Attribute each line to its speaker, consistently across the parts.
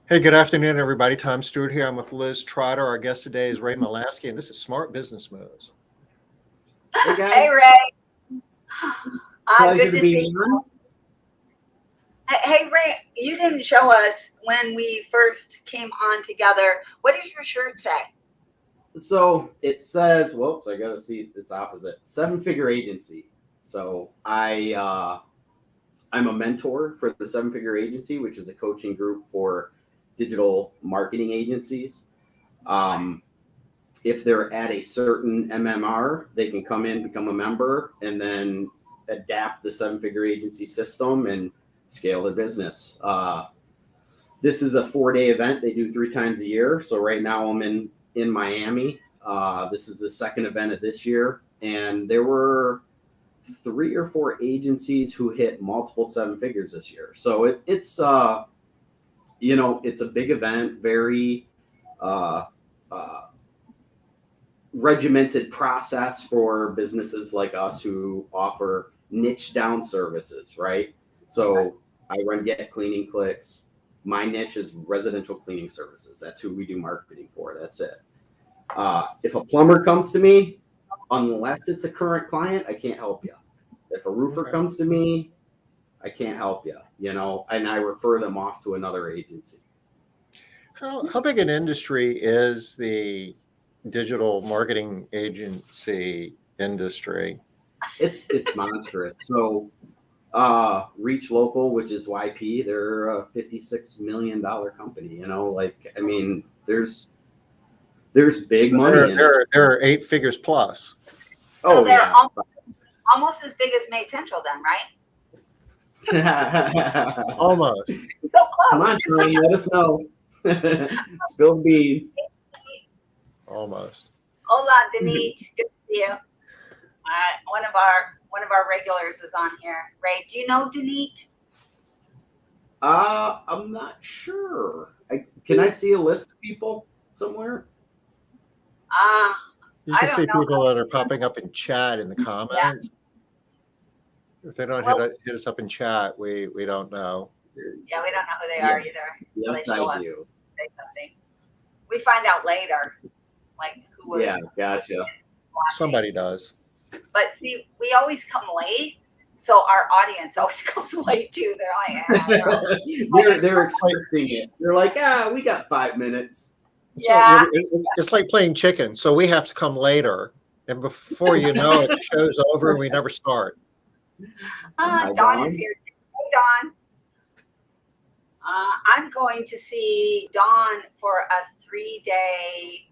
Speaker 1: Hey, good afternoon, everybody. Tom Stewart here. I'm with Liz Trotter. Our guest today is Ray Malaski, and this is Smart Business Moves.
Speaker 2: Hey
Speaker 3: Hey
Speaker 2: guys,
Speaker 3: Ray,
Speaker 2: pleasure
Speaker 3: good
Speaker 2: to
Speaker 3: to see
Speaker 2: be
Speaker 3: you.
Speaker 2: on.
Speaker 3: Hey Ray, you didn't show us when we first came on together. What does your shirt say?
Speaker 2: So it says, whoops, I gotta see it's opposite. Seven-figure agency. So I'm a mentor for the Seven-Figure Agency, which is a coaching group for digital marketing agencies. Um, if they're at a certain MMR, they can come in, become a member, and then adapt the Seven-Figure Agency system and scale their business. This is a 4-day event they do 3 times a year. So right now I'm in Miami. This is the second event of this year, and there were 3 or 4 agencies who hit multiple 7 figures this year. So it's a big event, very uh, uh, regimented process for businesses like us who offer niche down services, right? So I run Get Cleaning Clicks. My niche is residential cleaning services. That's who we do marketing for. That's it. If a plumber comes to me, unless it's a current client, I can't help you. If a roofer comes to me, I can't help you, and I refer them off to another agency.
Speaker 1: How big an industry is the digital marketing agency industry?
Speaker 2: It's monstrous. So Reach Local, which is YP, they're a $56 million company. There's big
Speaker 1: So
Speaker 2: money in it.
Speaker 1: there are 8 figures plus.
Speaker 3: So
Speaker 2: Oh
Speaker 3: they're
Speaker 2: yeah.
Speaker 3: almost as big as Maid Central, then, right?
Speaker 1: Almost.
Speaker 3: So
Speaker 2: Come on,
Speaker 3: close.
Speaker 2: Tony, let us know. Spill beans.
Speaker 1: Almost.
Speaker 3: Hola, Denise. Good to see you. One of our regulars is on here. Ray, do you know Denise?
Speaker 2: I'm not sure. Can I see a list of people somewhere?
Speaker 1: You
Speaker 3: I
Speaker 1: can
Speaker 3: don't
Speaker 1: see
Speaker 3: know.
Speaker 1: people that are popping up in chat in the
Speaker 3: Yeah.
Speaker 1: comments. If they don't
Speaker 3: Well,
Speaker 1: hit us up in chat, we don't know.
Speaker 3: yeah, we don't know who they are either.
Speaker 2: Yes,
Speaker 3: They show
Speaker 2: I
Speaker 3: up,
Speaker 2: do.
Speaker 3: say something. We find out later, like who was
Speaker 2: Yeah, gotcha.
Speaker 3: watching.
Speaker 1: Somebody does.
Speaker 3: But see, we always come late, so our audience always comes late too. They're like,
Speaker 2: They're expecting it. They're like, we got 5 minutes.
Speaker 3: yeah.
Speaker 1: So it's like playing chicken. So we have to come later, and before you know it, the show's over and we never start.
Speaker 2: Hi,
Speaker 3: Dawn
Speaker 2: Dawn.
Speaker 3: is here too. Hey, Dawn. I'm going to see Dawn for a 3-day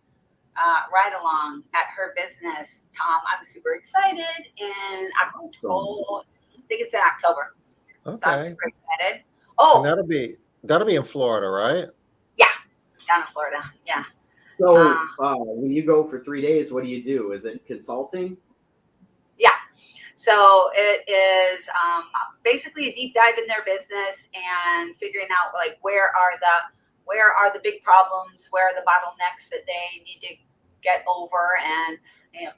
Speaker 3: ride along at her business. Tom, I'm super excited, and I think it's in October. So I'm
Speaker 1: Okay.
Speaker 3: super excited.
Speaker 1: And
Speaker 3: Oh,
Speaker 1: that'll be in Florida, right?
Speaker 3: yeah, down in Florida. Yeah.
Speaker 2: So when you go for 3 days, what do you do? Is it consulting?
Speaker 3: Yeah. So it is basically a deep dive in their business and figuring out like where are the big problems, where are the bottlenecks that they need to get over, and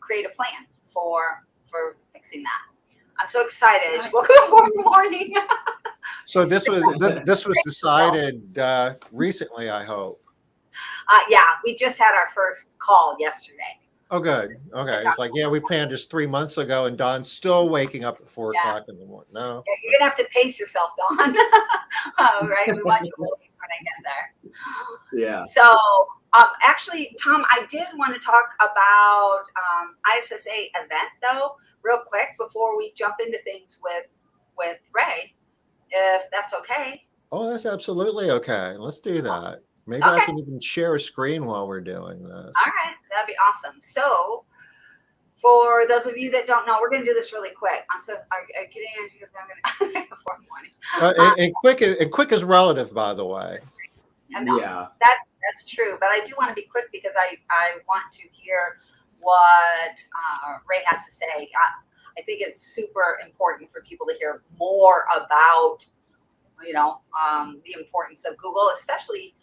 Speaker 3: create a plan for fixing that. I'm so excited. I just woke up in the morning.
Speaker 1: So this was decided recently, I hope.
Speaker 3: Yeah, we just had our first call yesterday.
Speaker 1: Oh, good. Okay. It's like, yeah, we planned this 3 months ago, and Don's still waking up at 4 o'clock in the morning. No.
Speaker 3: Yeah, you're gonna have to pace yourself, Dawn. Right? We want you to wait when I get there.
Speaker 2: Yeah.
Speaker 3: So actually, Tom, I did want to talk about ISSA event though, real quick before we jump into things with Ray, if that's okay.
Speaker 1: Oh, that's absolutely okay. Let's do that. Maybe I
Speaker 3: Okay.
Speaker 1: can even share a screen while we're doing this.
Speaker 3: All right, that'd be awesome. So, for those of you that don't know, we're going to do this really quick. Are you kidding? I'm going to 4 morning.
Speaker 1: And quick is relative, by the way.
Speaker 2: Yeah.
Speaker 3: That's true. But I do want to be quick because I want to hear what Ray has to say. I think it's super important for people to hear more about, the importance of Google, especially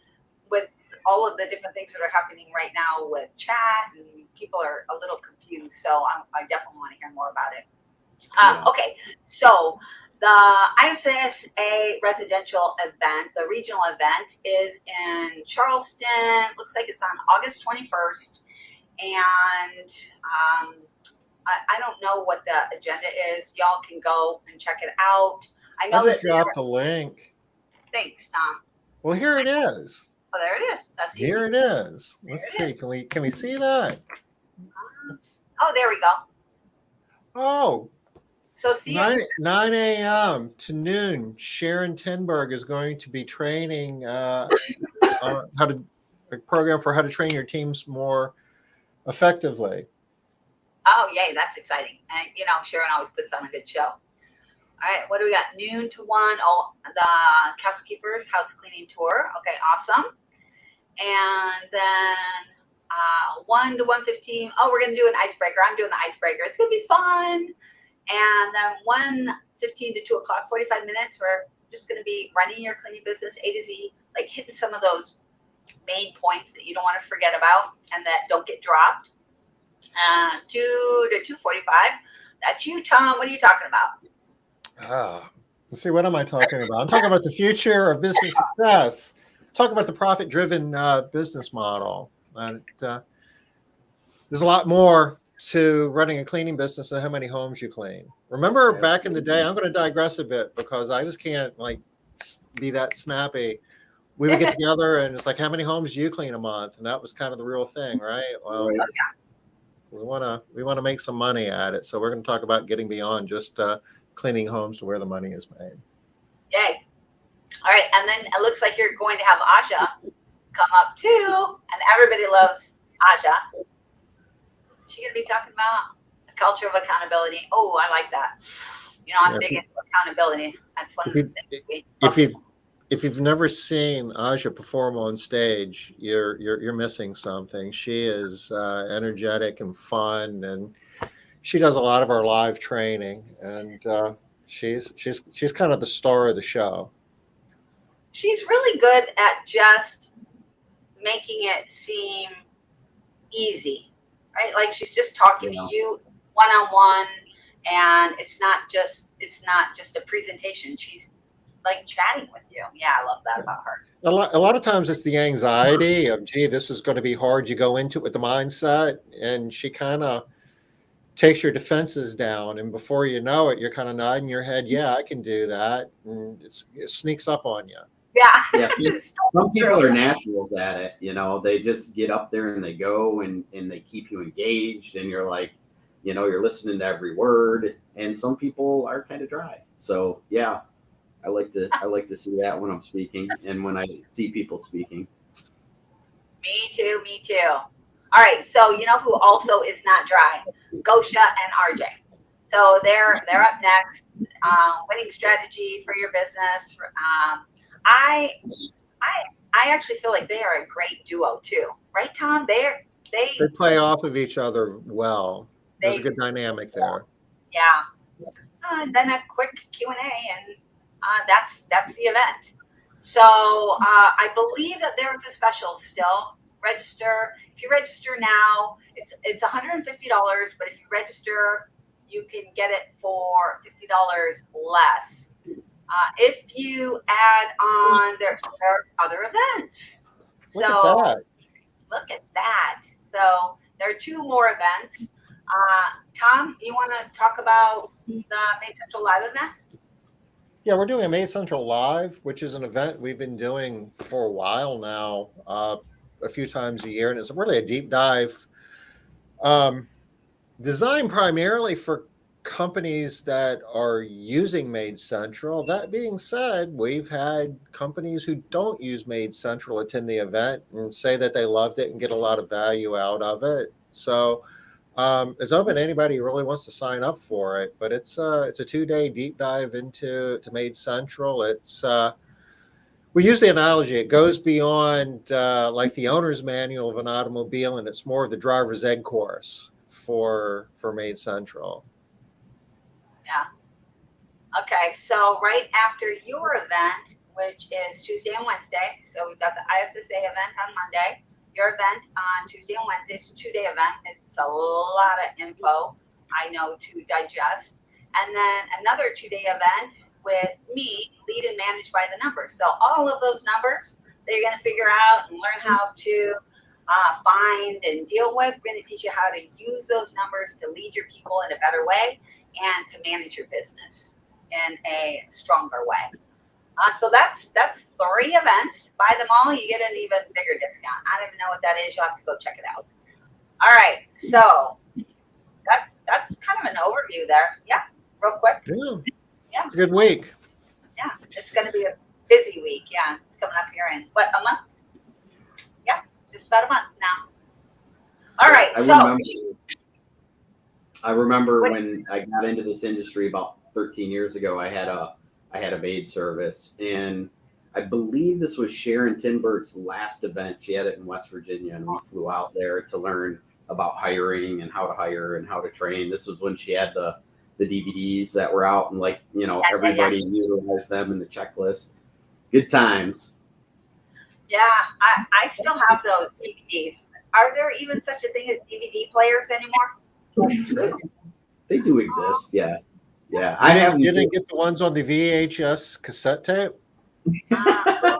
Speaker 3: with all of the different things that are happening right now with chat, and people are a little confused. So I definitely want to hear more about it.
Speaker 2: Yeah.
Speaker 3: Okay, so The ISSA residential event, the regional event, is in Charleston. Looks like it's on August 21st. And I don't know what the agenda is. Y'all can go and check it out. I know
Speaker 1: I just
Speaker 3: that.
Speaker 1: dropped a link.
Speaker 3: Thanks, Tom.
Speaker 1: Well, here it is.
Speaker 3: Oh, there it is. That's easy.
Speaker 1: Here it is. Let's
Speaker 3: There
Speaker 1: see.
Speaker 3: it
Speaker 1: Can we see that?
Speaker 3: Oh, there we go.
Speaker 1: Oh,
Speaker 3: So see,
Speaker 1: 9 a.m. to noon. Sharon Tenberg is going to be training on a program for how to train your teams more effectively.
Speaker 3: oh, yay, that's exciting. And, Sharon always puts on a good show. All right, what do we got? Noon to 1. Oh, the Castle Keepers house cleaning tour. Okay, awesome. And then 1 to 1:15. Oh, we're going to do an icebreaker. I'm doing the icebreaker. It's going to be fun. And then 1:15 to 2 o'clock, 45 minutes. We're just going to be running your cleaning business A to Z, like hitting some of those main points that you don't want to forget about and that don't get dropped. 2 to 2:45. That's you, Tom. What are you talking about?
Speaker 1: Let's see. What am I talking about? I'm talking about the future of business success. Talking about the profit-driven business model. And there's a lot more to running a cleaning business than how many homes you clean. Remember back in the day, I'm going to digress a bit because I just can't be that snappy. We would get together and it's like, how many homes do you clean a month? And that was kind of the real thing, right? Well, we want to make some money at it. So we're going to talk about getting beyond just cleaning homes to where the money is made.
Speaker 3: Yay. All right. And then it looks like you're going to have Aja come up too. And everybody loves Aja. She's going to be talking about the culture of accountability. Oh, I like that. I'm big into accountability. That's one of the things
Speaker 1: if you've never seen Aja perform on stage, you're missing something. She is energetic and fun, and she does a lot of our live training. And she's kind of the star of the show.
Speaker 3: She's really good at just making it seem easy, right? Like she's just talking to you one-on-one, and it's not just a presentation. She's like chatting with you. Yeah, I love that about her.
Speaker 1: A lot of times it's the anxiety of, gee, this is going to be hard. You go into it with the mindset, and she kind of takes your defenses down, and before you know it, you're kind of nodding your head, yeah, I can do that, and it sneaks up on you.
Speaker 3: Yeah.
Speaker 2: Some people are naturals at it. They just get up there and they go and they keep you engaged, and you're like, you're listening to every word. And some people are kind of dry. So yeah, I like to see that when I'm speaking and when I see people speaking.
Speaker 3: Me too. All right, so you know who also is not dry? Gosha and RJ. So they're up next. Winning strategy for your business. I actually feel like they are a great duo too, right, Tom? They
Speaker 1: play off of each other well. There's a good dynamic there.
Speaker 3: Yeah. Then a quick Q&A, and that's the event. So I believe that there's a special still. Register. If you register now, it's $150, but if you register, you can get it for $50 less. If you add on, there are other events.
Speaker 1: Look at
Speaker 3: that. So there are 2 more events. Tom, you want to talk about the Maid Central Live event?
Speaker 1: Yeah, we're doing a Maid Central Live, which is an event we've been doing for a while now, a few times a year, and it's really a deep dive designed primarily for companies that are using Maid Central. That being said, we've had companies who don't use Maid Central attend the event and say that they loved it and get a lot of value out of it. So it's open to anybody who really wants to sign up for it, but it's a 2-day deep dive into Maid Central. It's we use the analogy, it goes beyond like the owner's manual of an automobile, and it's more of the driver's ed course for Maid Central.
Speaker 3: Yeah. Okay, so right after your event, which is Tuesday and Wednesday, so we've got the ISSA event on Monday, your event on Tuesday and Wednesday. It's a 2-day event. It's a lot of info, I know, to digest. and then another 2-day event with me, lead and managed by the numbers. So all of those numbers that you're going to figure out and learn how to find and deal with. We're going to teach you how to use those numbers to lead your people in a better way and to manage your business in a stronger way. So that's 3 events. Buy them all, you get an even bigger discount. I don't even know what that is. You'll have to go check it out. All right, so that's kind of an overview there. Yeah, real quick. Yeah,
Speaker 1: It's a good week.
Speaker 3: Yeah, it's going to be a busy week. Yeah, it's coming up here in what, a month? Yeah, just about a month now. All right,
Speaker 2: I remember when I got into this industry about 13 years ago. I had a maid service, and I believe this was Sharon Tinberg's last event. She had it in West Virginia, and we flew out there to learn about hiring and how to hire and how to train. This was when she had the DVDs that were out, and everybody utilized them in the checklist. Good times.
Speaker 3: Yeah, I still have those DVDs. Are there even such a thing as DVD players anymore?
Speaker 2: They do exist, yes. Yeah,
Speaker 1: You didn't get the ones on the VHS cassette tape?
Speaker 3: I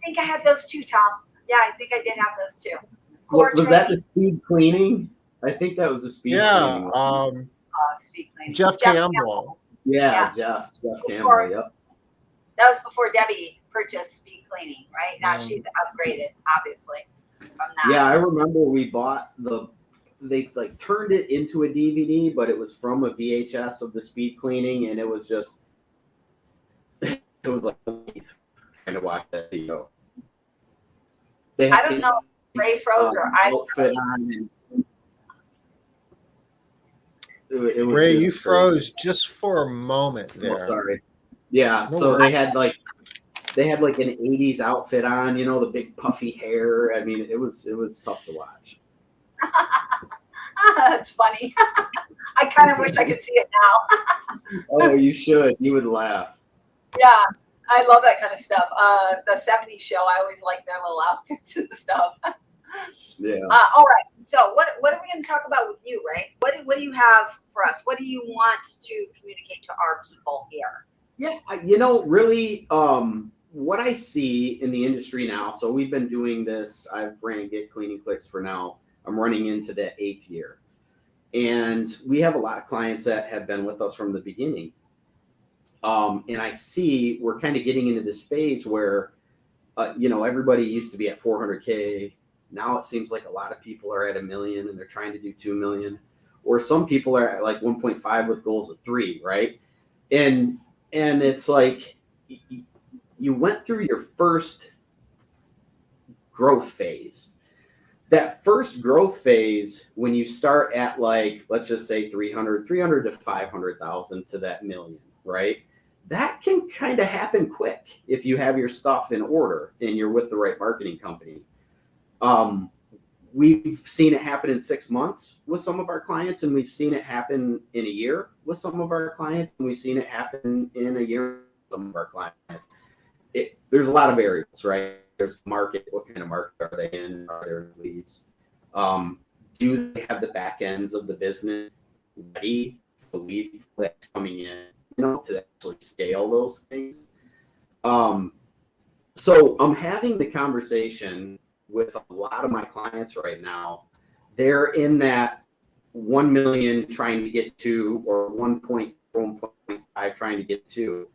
Speaker 3: think I had those too, Tom. Yeah, I think I did have those too.
Speaker 2: Was that the speed cleaning? I think that was the speed cleaning.
Speaker 3: Speed cleaning.
Speaker 1: Jeff Campbell.
Speaker 2: Yeah, Jeff Campbell, yep.
Speaker 3: That was before Debbie purchased speed cleaning, right? Now she's upgraded, obviously, from that.
Speaker 2: Yeah, I remember we bought they turned it into a DVD, but it was from a VHS of the speed cleaning, and it was just, it was like trying to watch that video.
Speaker 3: I don't know if Ray froze or I froze.
Speaker 1: Ray, you froze just for a moment there.
Speaker 2: Oh, sorry. Yeah, so they had like an 80s outfit on, the big puffy hair. I mean, it was tough to watch.
Speaker 3: That's funny. I kind of wish I could see it now.
Speaker 2: Oh, you should. You would laugh.
Speaker 3: Yeah, I love that kind of stuff. The 70s show, I always like their little outfits and stuff.
Speaker 2: Yeah.
Speaker 3: All right. So what are we going to talk about with you, Ray? What do you have for us? What do you want to communicate to our people here?
Speaker 2: Yeah, really, what I see in the industry now, so we've been doing this, I've ran Get Cleaning Clicks for now, I'm running into that 8th year. And we have a lot of clients that have been with us from the beginning. And I see we're kind of getting into this phase where, everybody used to be at 400K. Now it seems like a lot of people are at $1 million and they're trying to do 2 million. Or some people are at like 1.5 with goals of 3, right? And it's like you went through your first growth phase. That first growth phase, when you start at let's just say 300 to 500,000 to that $1 million, right? That can kind of happen quick if you have your stuff in order and you're with the right marketing company. We've seen it happen in 6 months with some of our clients, and we've seen it happen in a year with some of our clients, and we've seen it happen in a year with some of our clients. There's a lot of variables, right? There's the market. What kind of market are they in? Are there leads? Do they have the back ends of the business ready for the lead that's coming in, to actually scale those things? So I'm having the conversation with a lot of my clients right now. They're in that 1 million trying to get to, or 1.5 trying to get to.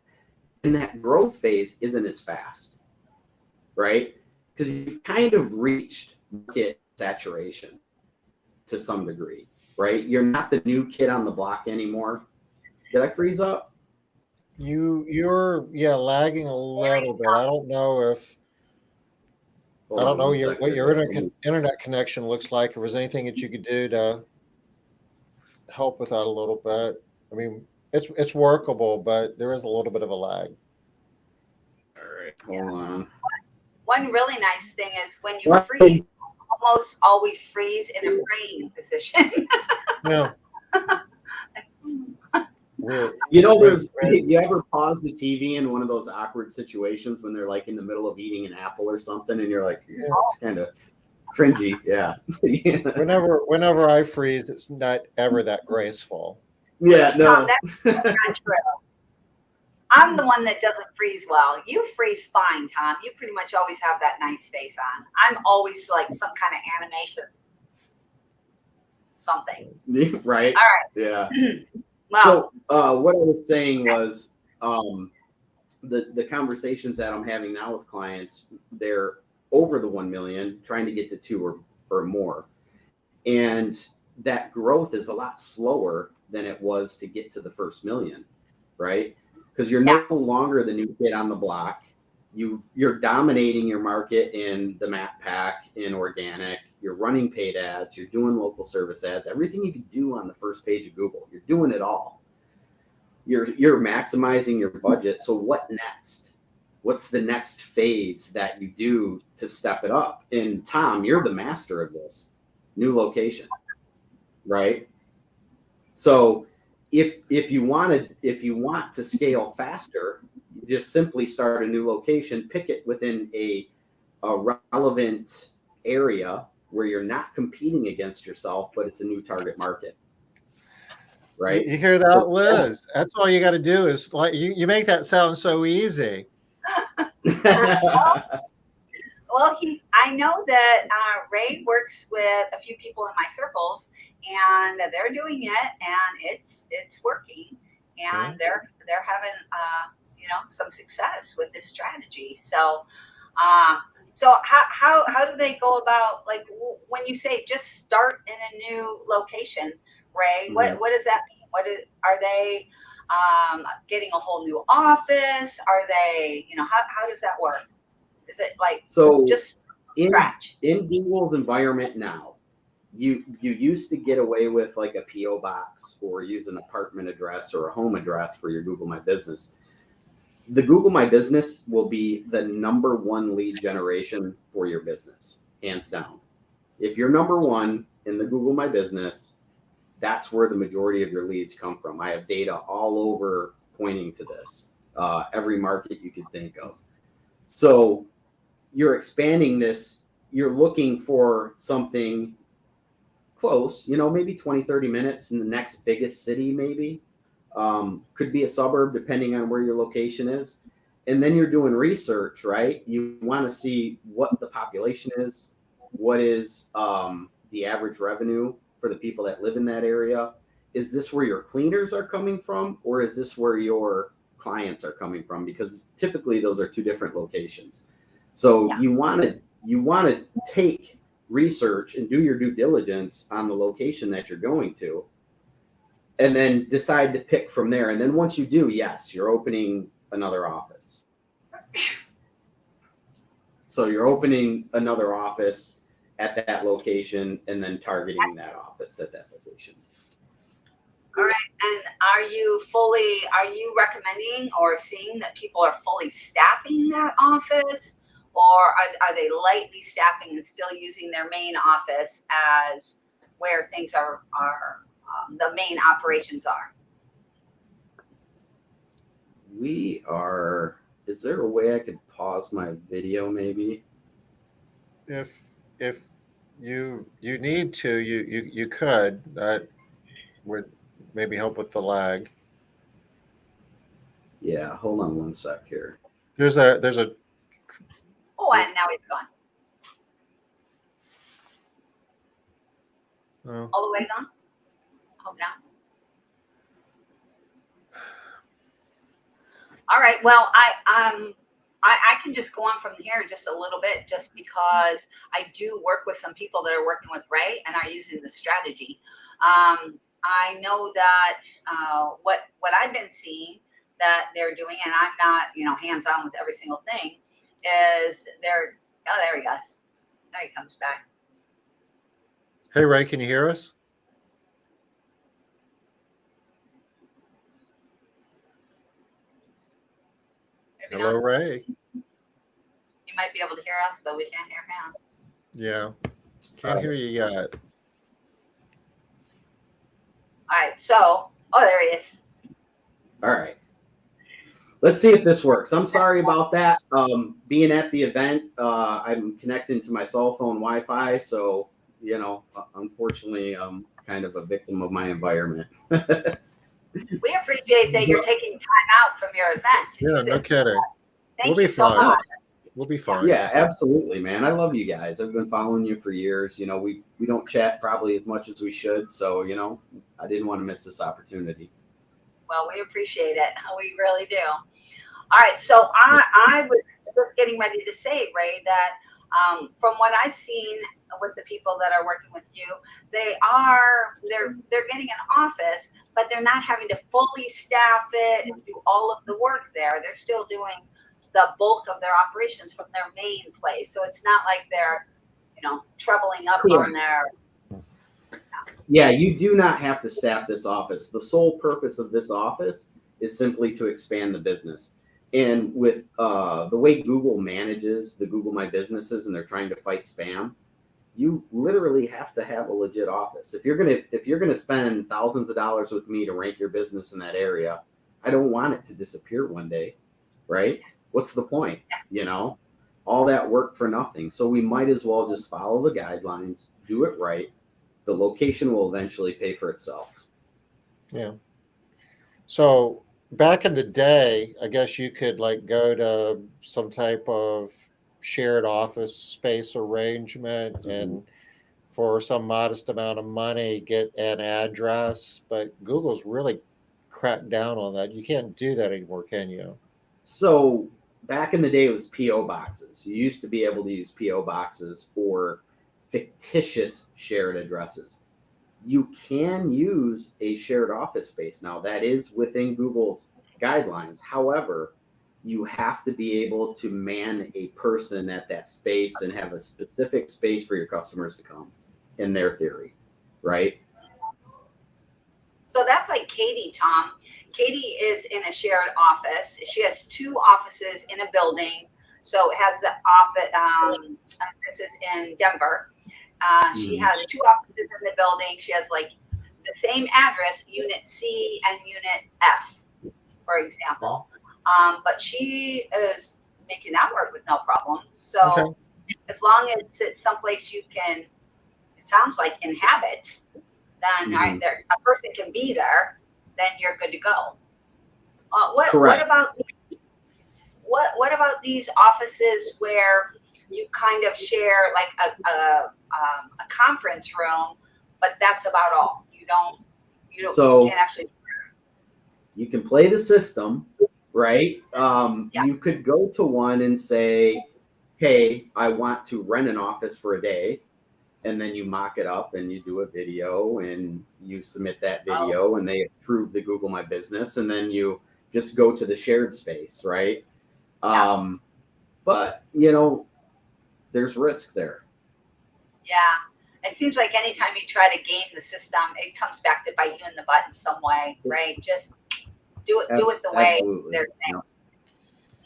Speaker 2: And that growth phase isn't as fast, right? Because you've kind of reached market saturation to some degree, right? You're not the new kid on the block anymore. Did I freeze up?
Speaker 1: You're lagging a little bit. I don't know what your internet connection looks like. If there's anything that you could do to help with that a little bit. I mean, it's workable, but there is a little bit of a lag.
Speaker 2: All right, hold on.
Speaker 3: One really nice thing is when you freeze, you almost always freeze in a praying position.
Speaker 1: Yeah.
Speaker 2: You ever pause the TV in one of those awkward situations when they're like in the middle of eating an apple or something, and you're like, yeah, it's kind of cringy. Yeah.
Speaker 1: Whenever I freeze, it's not ever that graceful.
Speaker 2: Yeah,
Speaker 3: Tom,
Speaker 2: no.
Speaker 3: that's not true. I'm the one that doesn't freeze well. You freeze fine, Tom. You pretty much always have that nice face on. I'm always like some kind of animation, something.
Speaker 2: Right.
Speaker 3: All right.
Speaker 2: Yeah.
Speaker 3: Well,
Speaker 2: So what I was saying was the conversations that I'm having now with clients, they're over the 1 million, trying to get to 2 or more. And that growth is a lot slower than it was to get to the first million, right? Because you're no longer the new kid on the block. You're dominating your market in the map pack, in organic. You're running paid ads. You're doing local service ads. Everything you can do on the first page of Google, you're doing it all. You're maximizing your budget. So what next? What's the next phase that you do to step it up? And Tom, you're the master of this. New location, right? So if you want to scale faster, you just simply start a new location, pick it within a relevant area where you're not competing against yourself, but it's a new target market. Right?
Speaker 1: You hear that, Liz? That's all you got to do is like you make that sound so easy.
Speaker 3: Well, I know that Ray works with a few people in my circles, and they're doing it, and it's working, and they're having some success with this strategy. So, so how do they go about, like, when you say just start in a new location, Ray? What does that mean? Are they getting a whole new office? Are they, how does that work? Is it like just scratch?
Speaker 2: In Google's environment now, you used to get away with like a PO box or use an apartment address or a home address for your Google My Business. The Google My Business will be the #1 lead generation for your business, hands down. If you're #1 in the Google My Business, that's where the majority of your leads come from. I have data all over pointing to this, every market you could think of. So you're expanding this, you're looking for something close, maybe 20, 30 minutes in the next biggest city, maybe. Could be a suburb, depending on where your location is. And then you're doing research, right? You want to see what the population is, what is the average revenue for the people that live in that area. Is this where your cleaners are coming from, or is this where your clients are coming from? Because typically those are 2 different locations. So you want to take research and do your due diligence on the location that you're going to, and then decide to pick from there. And then once you do, yes, you're opening another office. So you're opening another office at that location and then targeting that office at that location.
Speaker 3: All right. And are you recommending or seeing that people are fully staffing that office, or are they lightly staffing and still using their main office as where things are the main operations are?
Speaker 2: Is there a way I could pause my video maybe?
Speaker 1: If you need to, you could. That would maybe help with the lag.
Speaker 2: Yeah, hold on one sec here.
Speaker 1: There's a
Speaker 3: Oh, and now it's gone. All the way gone? Oh, no. All right. Well, I can just go on from here just a little bit, just because I do work with some people that are working with Ray and are using the strategy. I know that what I've been seeing that they're doing, and I'm not hands on with every single thing, is there he goes. There he comes back.
Speaker 1: Hey, Ray, can you hear us?
Speaker 3: Maybe
Speaker 1: Hello,
Speaker 3: not.
Speaker 1: Ray.
Speaker 3: You might be able to hear us, but we can't hear him.
Speaker 1: Yeah, can't hear you yet.
Speaker 3: All right. So, there he is.
Speaker 2: All right. Let's see if this works. I'm sorry about that. Being at the event, I'm connecting to my cell phone Wi-Fi, so unfortunately, I'm kind of a victim of my environment.
Speaker 3: We appreciate that you're taking time out from your event to do
Speaker 1: No
Speaker 3: this.
Speaker 1: kidding.
Speaker 3: Thank
Speaker 1: We'll
Speaker 3: you
Speaker 1: be
Speaker 3: so
Speaker 1: fine.
Speaker 3: much.
Speaker 1: We'll be fine.
Speaker 2: Yeah, absolutely, man. I love you guys. I've been following you for years. You know, we don't chat probably as much as we should. So, you know, I didn't want to miss this opportunity.
Speaker 3: Well, we appreciate it. We really do. All right. So I was just getting ready to say, Ray, that from what I've seen with the people that are working with you, they're getting an office, but they're not having to fully staff it and do all of the work there. They're still doing the bulk of their operations from their main place. So it's not like they're, trebling up on their.
Speaker 2: Yeah, you do not have to staff this office. The sole purpose of this office is simply to expand the business. And with the way Google manages the Google My Businesses, and they're trying to fight spam, you literally have to have a legit office. If you're gonna spend thousands of dollars with me to rank your business in that area, I don't want it to disappear one day, right? What's the point? All that work for nothing. So we might as well just follow the guidelines, do it right. The location will eventually pay for itself.
Speaker 1: Yeah. So back in the day, I guess you could go to some type of shared office space arrangement and for some modest amount of money get an address, but Google's really cracked down on that. You can't do that anymore, can you?
Speaker 2: So back in the day, it was PO boxes. You used to be able to use PO boxes for fictitious shared addresses. You can use a shared office space now. That is within Google's guidelines. However, you have to be able to man a person at that space and have a specific space for your customers to come, in their theory, right?
Speaker 3: So that's like Katie, Tom. Katie is in a shared office. She has 2 offices in a building. So it has the office, this is in Denver. She has 2 offices in the building. She has the same address, Unit C and Unit F, for example. But she is making that work with no problem. So as long as it's someplace you can, it sounds like, inhabit, then a person can be there, then you're good to go. What about these offices where you kind of share a conference room, but that's about all? You can't actually.
Speaker 2: You can play the system, right? You could go to one and say, hey, I want to rent an office for a day. And then you mock it up and you do a video and you submit that video and they approve the Google My Business. And then you just go to the shared space, right? But, there's risk there.
Speaker 3: Yeah. It seems like anytime you try to game the system, it comes back to bite you in the butt in some way, right? Just do it the way they're saying.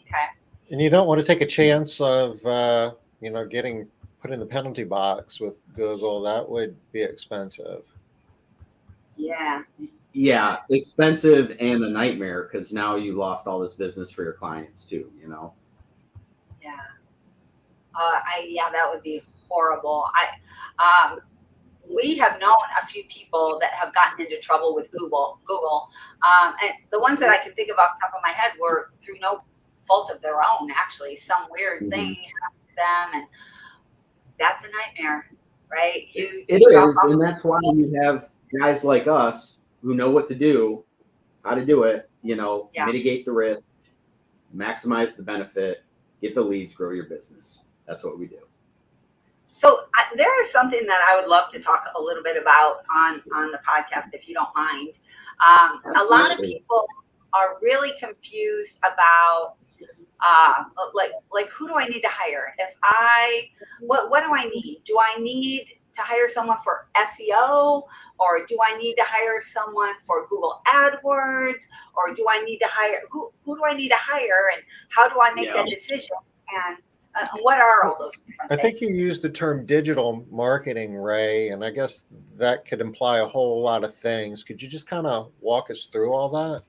Speaker 3: Okay.
Speaker 1: And you don't want to take a chance of, getting put in the penalty box with Google. That would be expensive.
Speaker 3: Yeah.
Speaker 2: Yeah, expensive and a nightmare because now you lost all this business for your clients too,
Speaker 3: Yeah. That would be horrible. We have known a few people that have gotten into trouble with Google. And the ones that I can think of off the top of my head were through no fault of their own, actually. Some weird thing happened to them, and that's a nightmare, right?
Speaker 2: It is, and that's why you have guys like us who know what to do, how to do it, mitigate the risk, maximize the benefit, get the leads, grow your business. That's what we do.
Speaker 3: So there is something that I would love to talk a little bit about on the podcast, if you don't mind. A lot of people are really confused about who do I need to hire? What do I need? Do I need to hire someone for SEO, or do I need to hire someone for Google AdWords, or do I need to hire who do I need to hire, and how do I make that decision? And what are all those different things?
Speaker 1: I think you used the term digital marketing, Ray, and I guess that could imply a whole lot of things. Could you just kind of walk us through all that?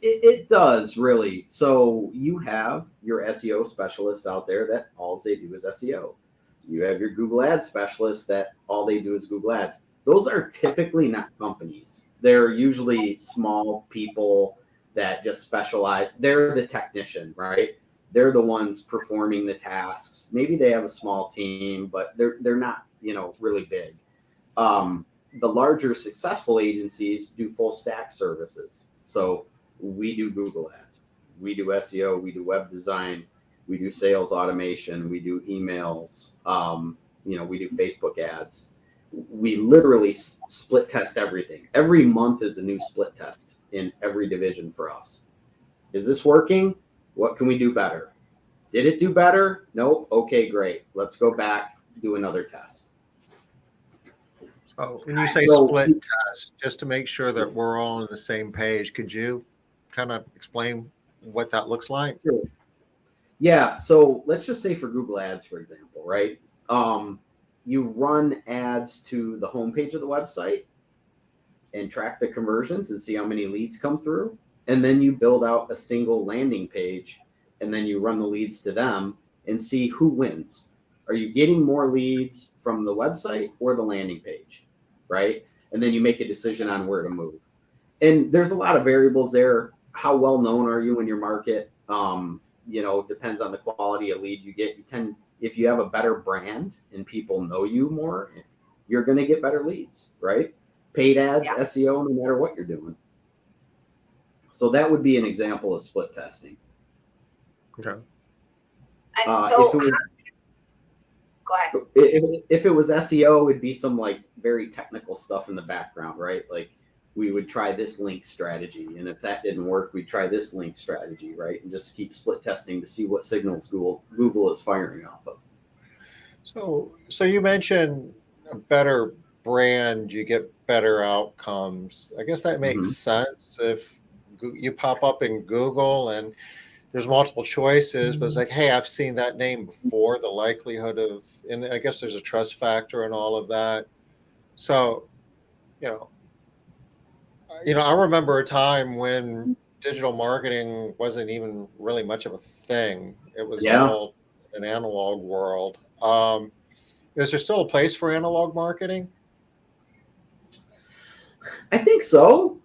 Speaker 2: It does, really. So you have your SEO specialists out there that all they do is SEO. You have your Google Ads specialists that all they do is Google Ads. those are typically not companies. They're usually small people that just specialize. They're the technician, right? They're the ones performing the tasks. Maybe they have a small team, but they're not, really big. The larger successful agencies do full stack services. So we do Google ads, we do SEO, we do web design, we do sales automation, we do emails, we do Facebook ads. We literally split test everything. Every month is a new split test in every division for us. Is this working? What can we do better? Did it do better? Nope. Okay, great. Let's go back, do another test.
Speaker 1: So when you say split test, just to make sure that we're all on the same page, could you kind of explain what that looks like?
Speaker 2: Sure. Yeah. So let's just say for Google Ads, for example, right? You run ads to the homepage of the website and track the conversions and see how many leads come through. And then you build out a single landing page and then you run the leads to them and see who wins. Are you getting more leads from the website or the landing page, right? And then you make a decision on where to move. And there's a lot of variables there. How well known are you in your market? Depends on the quality of lead you get. If you have a better brand and people know you more, you're going to get better leads, right? Paid ads, yeah. SEO, no matter what you're doing. So that would be an example of split testing.
Speaker 1: Okay.
Speaker 3: Go ahead.
Speaker 2: If it was SEO, it'd be some like very technical stuff in the background, right? Like we would try this link strategy. And if that didn't work, we'd try this link strategy, right? And just keep split testing to see what signals Google is firing off of.
Speaker 1: So you mentioned a better brand, you get better outcomes. I guess that makes sense if you pop up in Google and there's multiple choices, but it's like, hey, I've seen that name before. The likelihood of, and I guess there's a trust factor and all of that. So, I remember a time when digital marketing wasn't even really much of a thing. It was all an analog world. Is there still a place for analog marketing?
Speaker 2: I think so.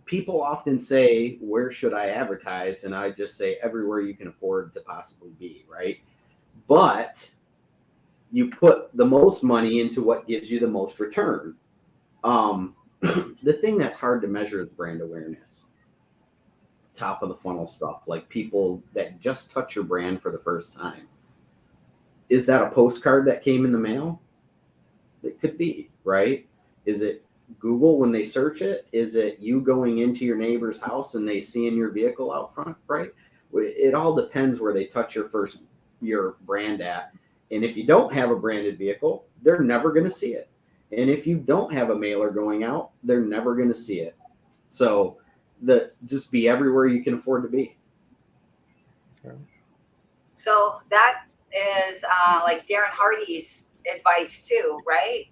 Speaker 2: People often say, where should I advertise? And I just say everywhere you can afford to possibly be, right? But you put the most money into what gives you the most return. The thing that's hard to measure is brand awareness. Top of the funnel stuff, like people that just touch your brand for the first time. Is that a postcard that came in the mail? It could be, right? Is it Google when they search it? Is it you going into your neighbor's house and they seeing your vehicle out front, right? It all depends where they touch your brand at. And if you don't have a branded vehicle, they're never going to see it. And if you don't have a mailer going out, they're never going to see it. So just be everywhere you can afford to be.
Speaker 3: So that is like Darren Hardy's advice too, right?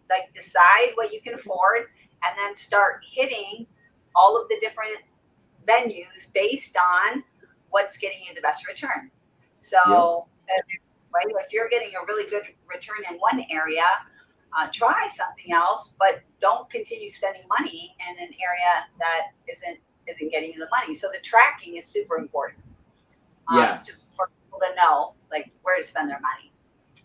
Speaker 3: Like decide what you can afford and then start hitting all of the different venues based on what's getting you the best return. So, right, if you're getting a really good return in one area, try something else, but don't continue spending money in an area that isn't getting you the money. So the tracking is super important. For people to know like where to spend their money,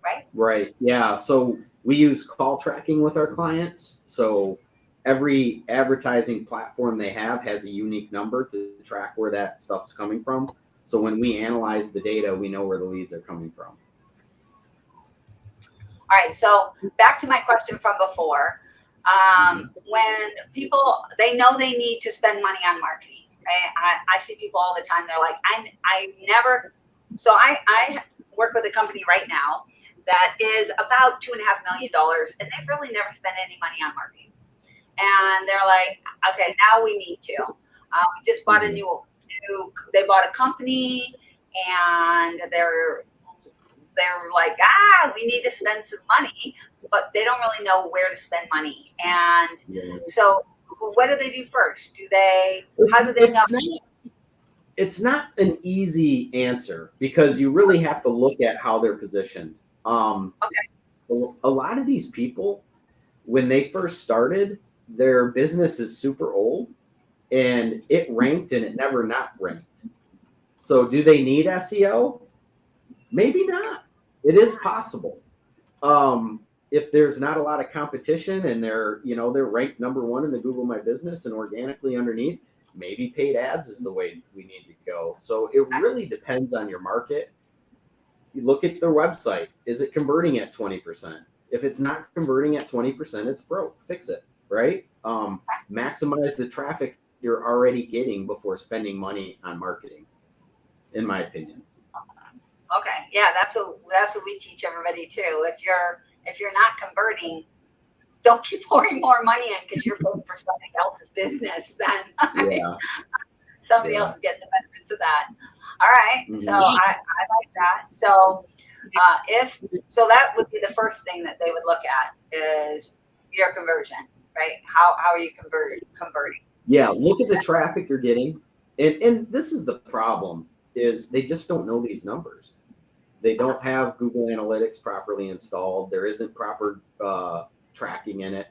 Speaker 3: right?
Speaker 2: Right. Yeah. So we use call tracking with our clients. So every advertising platform they have has a unique number to track where that stuff's coming from. So when we analyze the data, we know where the leads are coming from.
Speaker 3: All right, so back to my question from before. When people, they know they need to spend money on marketing, right? I see people all the time. They're like, I work with a company right now that is about $2.5 million, and they've really never spent any money on marketing. And they're like, okay, now we need to. We just bought they bought a company, and they're like, we need to spend some money, but they don't really know where to spend money. And so what do they do first? How do they know?
Speaker 2: It's not an easy answer because you really have to look at how they're positioned. A lot of these people, when they first started, their business is super old and it ranked and it never not ranked. So do they need SEO? Maybe not. It is possible. If there's not a lot of competition and they're ranked number one in the Google My Business and organically underneath, maybe paid ads is the way we need to go. So it really depends on your market. You look at their website. Is it converting at 20%? If it's not converting at 20%, it's broke. Fix it, right? Maximize the traffic you're already getting before spending money on marketing, in my opinion.
Speaker 3: Okay, yeah, that's what we teach everybody too. If you're not converting, don't keep pouring more money in because you're paying for somebody else's business. Then somebody else is getting the benefits of that. All right, so I like that. So so that would be the first thing that they would look at is your conversion, right? How are you converting?
Speaker 2: Yeah, look at the traffic you're getting, and this is the problem: is they just don't know these numbers. They don't have Google Analytics properly installed. There isn't proper tracking in it.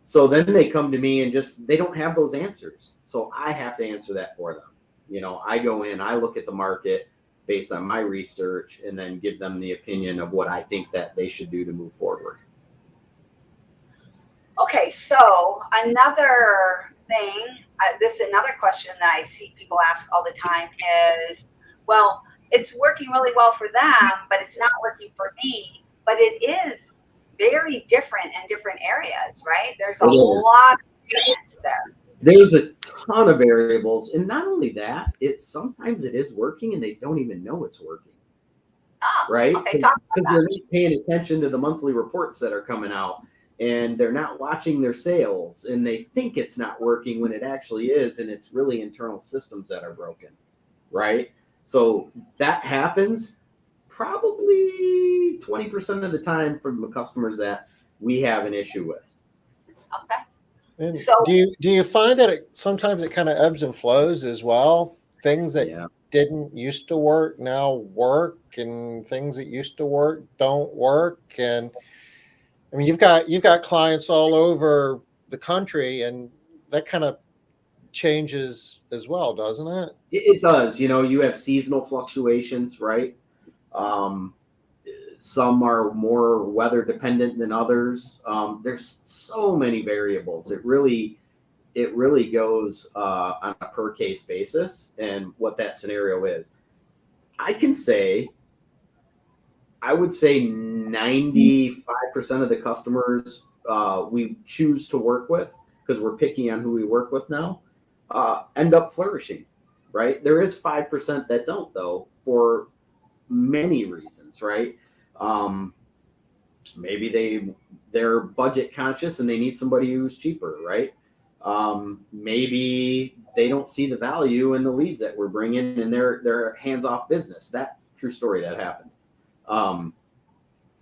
Speaker 2: So then they come to me and they don't have those answers. So I have to answer that for them. I go in, I look at the market based on my research and then give them the opinion of what I think that they should do to move forward.
Speaker 3: Okay, so another thing, another question that I see people ask all the time is, well, it's working really well for them, but it's not working for me. But it is very different in different areas, right? There's a lot of difference there.
Speaker 2: There's a ton of variables. And not only that, sometimes it is working and they don't even know it's working.
Speaker 3: Oh,
Speaker 2: right?
Speaker 3: Okay,
Speaker 2: Because they're not paying attention to the monthly reports that are coming out and they're not watching their sales and they think it's not working when it actually is. And it's really internal systems that are broken, right? So that happens probably 20% of the time from the customers that we have an issue with.
Speaker 3: Okay.
Speaker 1: And
Speaker 3: So
Speaker 1: do you find that sometimes it kind of ebbs and flows as well? Things that didn't used to work now work, and things that used to work don't work. And I mean, you've got clients all over the country, and that kind of changes as well, doesn't it?
Speaker 2: It does. You have seasonal fluctuations, right? Some are more weather dependent than others. There's so many variables. It really goes on a per case basis and what that scenario is. I would say 95% of the customers we choose to work with, because we're picky on who we work with now, end up flourishing, right? There is 5% that don't, though, for many reasons, right? Maybe they're budget conscious and they need somebody who's cheaper, right? Maybe they don't see the value in the leads that we're bringing and they're hands-off business. That true story that happened.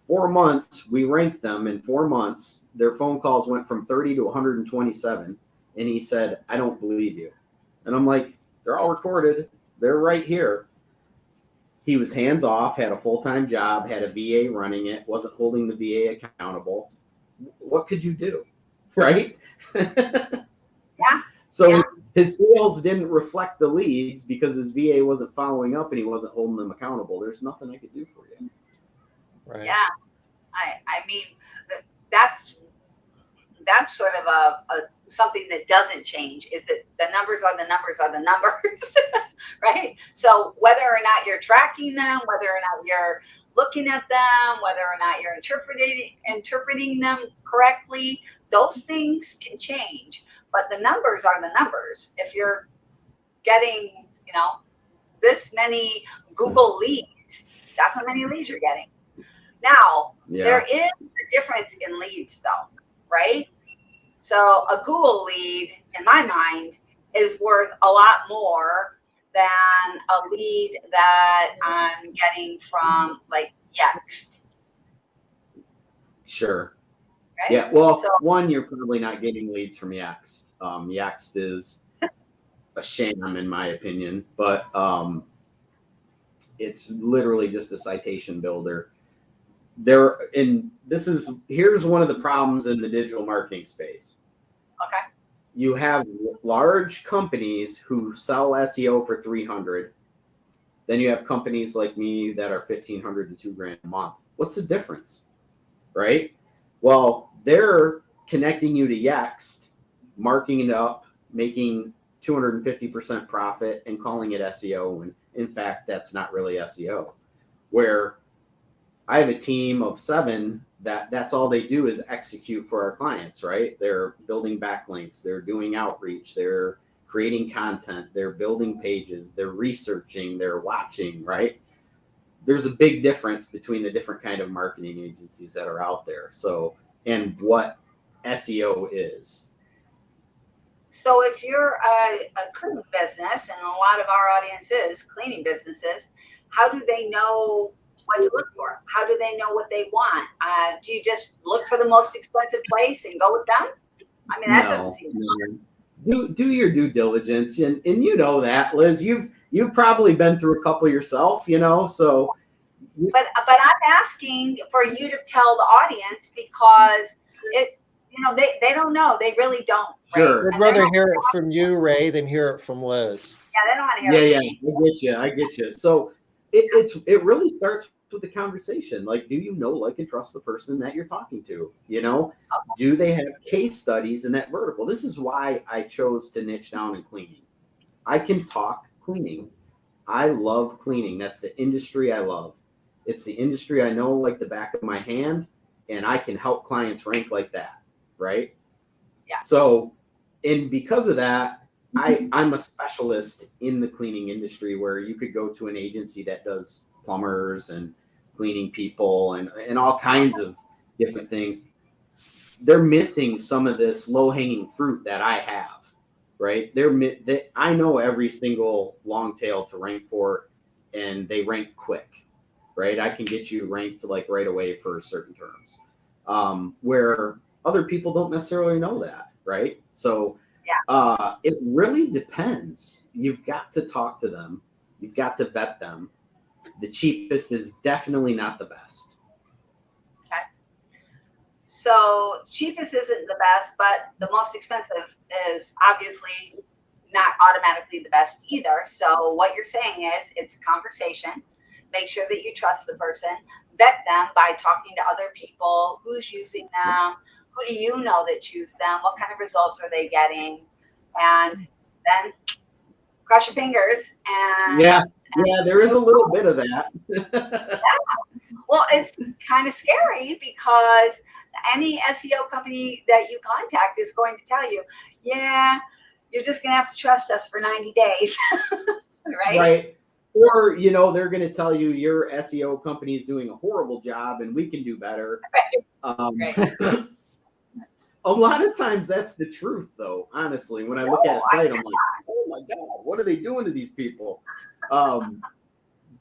Speaker 2: 4 months, we ranked them in 4 months. Their phone calls went from 30 to 127. And he said, "I don't believe you." And I'm like, they're all recorded. They're right here. He was hands off, had a full-time job, had a VA running it, wasn't holding the VA accountable. What could you do? Right?
Speaker 3: Yeah.
Speaker 2: So his sales didn't reflect the leads because his VA wasn't following up and he wasn't holding them accountable. There's nothing I could do for you.
Speaker 1: Right.
Speaker 3: Yeah. I mean, that's sort of a something that doesn't change, is that the numbers are the numbers are the numbers, right? So whether or not you're tracking them, whether or not you're looking at them, whether or not you're interpreting them correctly, those things can change. But the numbers are the numbers. If you're getting, this many Google leads, that's how many leads you're getting. Now, there is a difference in leads, though, right? So a Google lead, in my mind, is worth a lot more than a lead that I'm getting from like Yext.
Speaker 2: Sure.
Speaker 3: Right?
Speaker 2: Yeah. Well, one, you're probably not getting leads from Yext. Yext is a sham, in my opinion, but it's literally just a citation builder. here's one of the problems in the digital marketing space.
Speaker 3: Okay.
Speaker 2: You have large companies who sell SEO for $300. Then you have companies like me that are $1,500 to $2,000 a month. What's the difference, right? Well, they're connecting you to Yext, marking it up, making 250% profit, and calling it SEO. And in fact, that's not really SEO. Where I have a team of 7 that's all they do is execute for our clients, right? They're building backlinks, they're doing outreach, they're creating content, they're building pages, they're researching, they're watching, right? There's a big difference between the different kind of marketing agencies that are out there. So, and what SEO is.
Speaker 3: So if you're a cleaning business, and a lot of our audience is cleaning businesses, how do they know what to look for? How do they know what they want? Do you just look for the most expensive place and go with them? I mean, that doesn't seem
Speaker 2: no. Do your due diligence, and you know that, Liz. You've probably been through a couple yourself, you know. So,
Speaker 3: but I'm asking for you to tell the audience, because they don't know. They really don't.
Speaker 2: Sure.
Speaker 1: I'd rather hear it from you, Ray, than hear it from Liz.
Speaker 3: Yeah, they don't want to hear it.
Speaker 2: Yeah, I get you. So it really starts with the conversation. Like, do you know, like, and trust the person that you're talking to? You know, do they have case studies in that vertical? This is why I chose to niche down in cleaning. I can talk cleaning. I love cleaning. That's the industry I love. It's the industry I know like the back of my hand, and I can help clients rank like that, right?
Speaker 3: Yeah.
Speaker 2: So, and because of that, I'm a specialist in the cleaning industry, where you could go to an agency that does plumbers and cleaning people and all kinds of different things. They're missing some of this low-hanging fruit that I have, right? I know every single long tail to rank for, and they rank quick, right? I can get you ranked like right away for certain terms, where other people don't necessarily know that, right? So it really depends. You've got to talk to them. You've got to vet them. The cheapest is definitely not the best.
Speaker 3: Okay. So cheapest isn't the best, but the most expensive is obviously not automatically the best either. So what you're saying is it's a conversation. Make sure that you trust the person. Vet them by talking to other people. Who's using them? Who do you know that choose them? What kind of results are they getting? And then cross your fingers. And
Speaker 2: yeah, there is a little bit of that.
Speaker 3: Well, it's kind of scary, because any SEO company that you contact is going to tell you, yeah, you're just going to have to trust us for 90 days. Right?
Speaker 2: Or, they're going to tell you your SEO company is doing a horrible job and we can do better.
Speaker 3: Right.
Speaker 2: A lot of times that's the truth, though, honestly. When I look at a site, I'm like, oh my God, what are they doing to these people?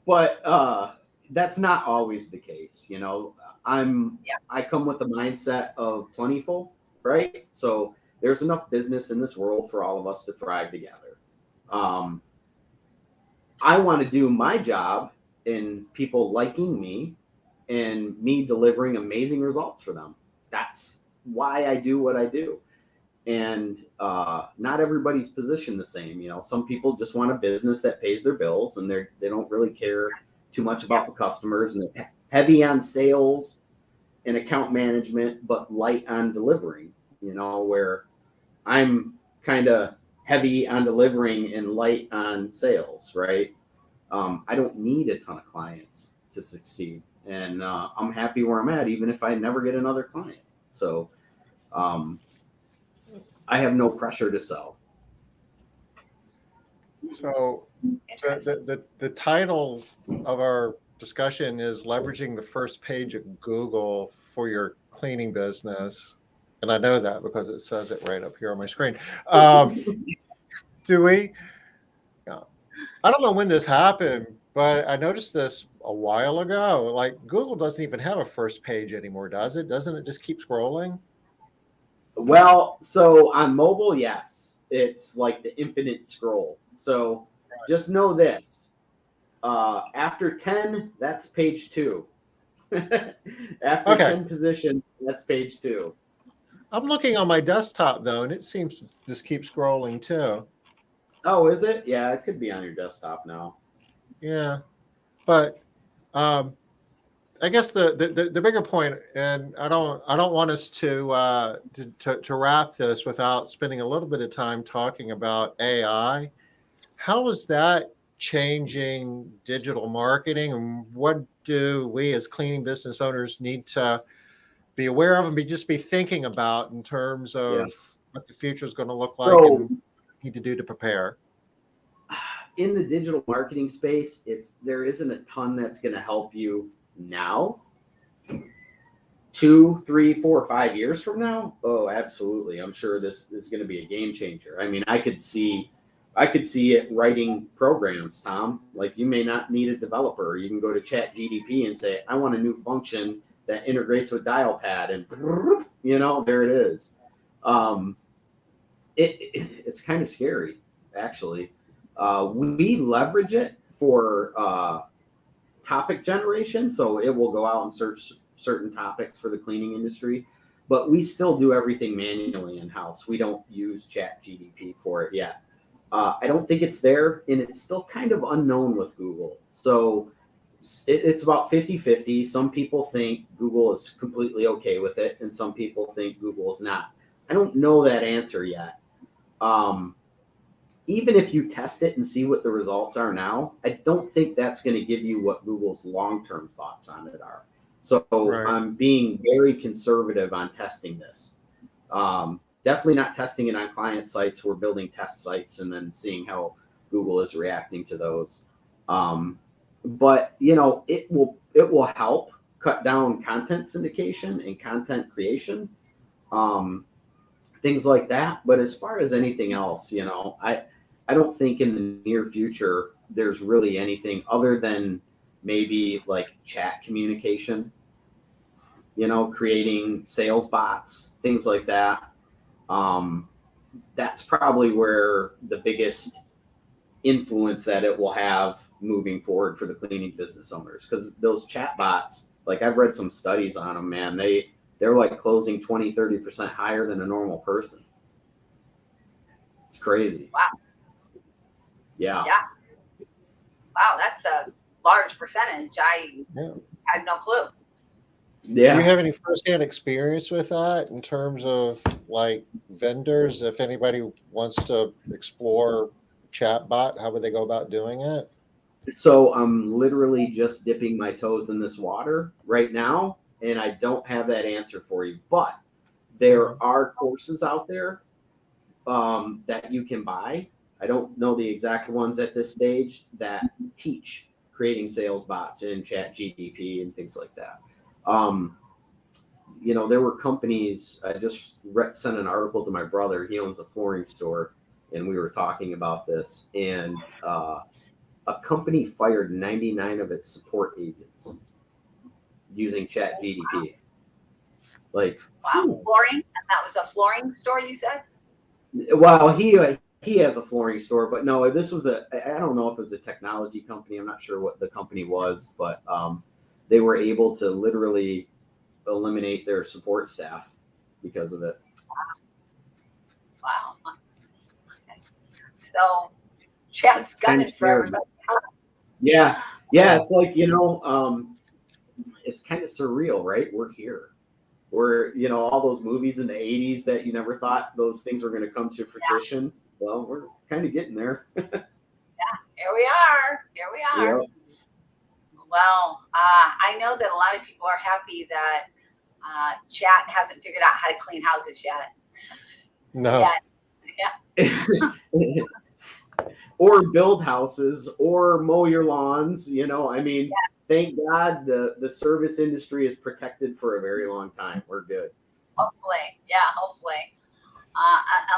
Speaker 2: But that's not always the case. I come with the mindset of plentiful, right? So there's enough business in this world for all of us to thrive together. I want to do my job in people liking me and me delivering amazing results for them. That's why I do what I do. And not everybody's positioned the same. Some people just want a business that pays their bills, and they don't really care too much about the customers, and they're heavy on sales and account management, but light on delivering, where I'm kind of heavy on delivering and light on sales, right? I don't need a ton of clients to succeed, and I'm happy where I'm at, even if I never get another client. So I have no pressure to sell.
Speaker 1: So the title of our discussion is leveraging the first page of Google for your cleaning business. And I know that because it says it right up here on my screen. Do we? I don't know when this happened, but I noticed this a while ago. Like, Google doesn't even have a first page anymore, does it? Doesn't it just keep scrolling?
Speaker 2: Well, so on mobile, yes. It's like the infinite scroll. So just know this. After 10, that's page 2. After
Speaker 1: Okay.
Speaker 2: 10 positions, that's page 2.
Speaker 1: I'm looking on my desktop though, and it seems to just keep scrolling too.
Speaker 2: Oh, is it? Yeah, it could be on your desktop now.
Speaker 1: Yeah, but I guess the bigger point, and I don't want us to wrap this without spending a little bit of time talking about AI. How is that changing digital marketing, and what do we as cleaning business owners need to be aware of and be thinking about in terms
Speaker 2: Yeah.
Speaker 1: of what the future is going to look like
Speaker 2: So
Speaker 1: and need to do to prepare?
Speaker 2: in the digital marketing space, there isn't a ton that's going to help you now. 2, 3, 4, 5 years from now, oh, absolutely. I'm sure this is going to be a game changer. I mean, I could see it writing programs, Tom. Like, you may not need a developer. You can go to Chat GDP and say, I want a new function that integrates with Dialpad, and there it is. It's kind of scary, actually. We leverage it for topic generation, so it will go out and search certain topics for the cleaning industry, but we still do everything manually in-house. We don't use Chat GDP for it yet. I don't think it's there, and it's still kind of unknown with Google. So it's about 50-50. Some people think Google is completely okay with it, and some people think Google is not. I don't know that answer yet. Even if you test it and see what the results are now, I don't think that's going to give you what Google's long-term thoughts on it are. So
Speaker 1: Right.
Speaker 2: I'm being very conservative on testing this. Definitely not testing it on client sites. We're building test sites and then seeing how Google is reacting to those. But it will help cut down content syndication and content creation, things like that. But as far as anything else, I don't think in the near future there's really anything other than maybe like chat communication, creating sales bots, things like that. That's probably where the biggest influence that it will have moving forward for the cleaning business owners, because those chat bots, like I've read some studies on them, man, they're like closing 20-30% higher than a normal person. It's crazy.
Speaker 3: Wow.
Speaker 2: Yeah.
Speaker 3: Wow, that's a large percentage. I
Speaker 1: Yeah.
Speaker 3: had no clue.
Speaker 2: Yeah.
Speaker 1: Do you have any firsthand experience with that in terms of like vendors? If anybody wants to explore chatbot, how would they go about doing it?
Speaker 2: So I'm literally just dipping my toes in this water right now, and I don't have that answer for you. But there are courses out there that you can buy. I don't know the exact ones at this stage that teach creating sales bots in Chat GDP and things like that. There were companies. I just sent an article to my brother. He owns a flooring store, and we were talking about this. And a company fired 99 of its support agents using Chat GDP. Like,
Speaker 3: wow, flooring, and that was a flooring store, you said?
Speaker 2: Well, he has a flooring store, but no, this was I don't know if it was a technology company. I'm not sure what the company was, but they were able to literally eliminate their support staff because of it.
Speaker 3: Wow. Okay. So Chat's gunning for everybody.
Speaker 2: Yeah. It's like, it's kind of surreal, right? We're here. We're, all those movies in the 80s that you never thought those things were going to come to fruition. Yeah. Well, we're kind of getting there.
Speaker 3: Yeah, here we are. Yep. Well, I know that a lot of people are happy that Chat hasn't figured out how to clean houses yet.
Speaker 1: No.
Speaker 2: Yeah. Or build houses or mow your lawns. Thank God the service industry is protected for a very long time. We're good.
Speaker 3: Hopefully.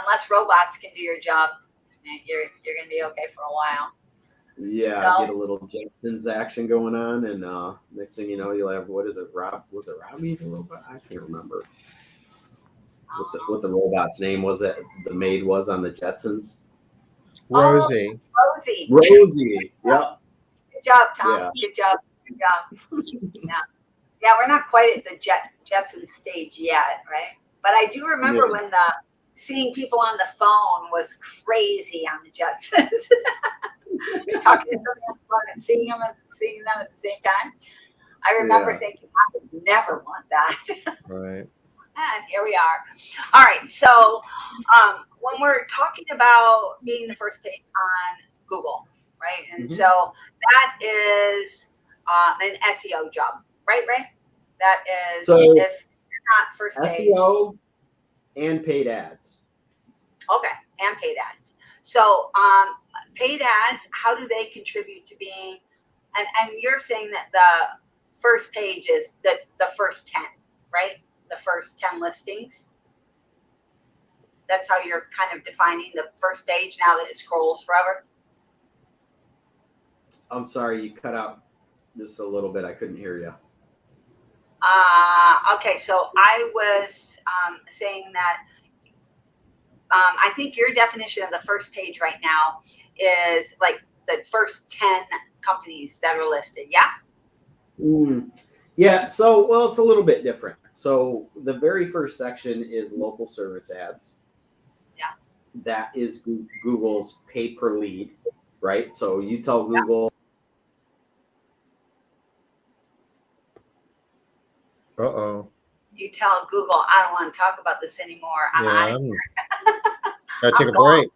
Speaker 3: Unless robots can do your job, you're going to be okay for a while.
Speaker 2: Yeah, get a little Jetsons action going on, and next thing you know, you'll have, what is it, was it Robbie the robot? I can't remember. What the robot's name was that the maid was on the Jetsons?
Speaker 1: Rosie.
Speaker 2: Rosie. Yep.
Speaker 3: Good job, Tom. Yeah. Good job. Yeah. Yeah, we're not quite at the Jetson stage yet, right? But I do remember
Speaker 2: Yeah.
Speaker 3: when seeing people on the phone was crazy on the Jetsons. Talking to somebody on the phone and seeing them at the same time. I remember
Speaker 2: Yeah.
Speaker 3: thinking, I would never want that.
Speaker 1: Right.
Speaker 3: And here we are. All right. So when we're talking about being the first page on Google, right? And so that is an SEO job, right, Ray? That is,
Speaker 2: So
Speaker 3: if you're not first page.
Speaker 2: SEO and paid ads.
Speaker 3: Okay, and paid ads. So paid ads, how do they contribute to being, and you're saying that the first page is the first 10, right? The first 10 listings. That's how you're kind of defining the first page now that it scrolls forever.
Speaker 2: I'm sorry, you cut out just a little bit. I couldn't hear you.
Speaker 3: Okay, so I was saying that I think your definition of the first page right now is like the first 10 companies that are listed. Yeah.
Speaker 2: Yeah. So, well, it's a little bit different. So the very first section is local service ads.
Speaker 3: Yeah.
Speaker 2: That is Google's pay per lead, right? So you tell Google.
Speaker 1: Uh-oh.
Speaker 3: You tell Google, I don't want to talk about this anymore. I'm out of here.
Speaker 1: Gotta take a
Speaker 3: gone.
Speaker 1: break.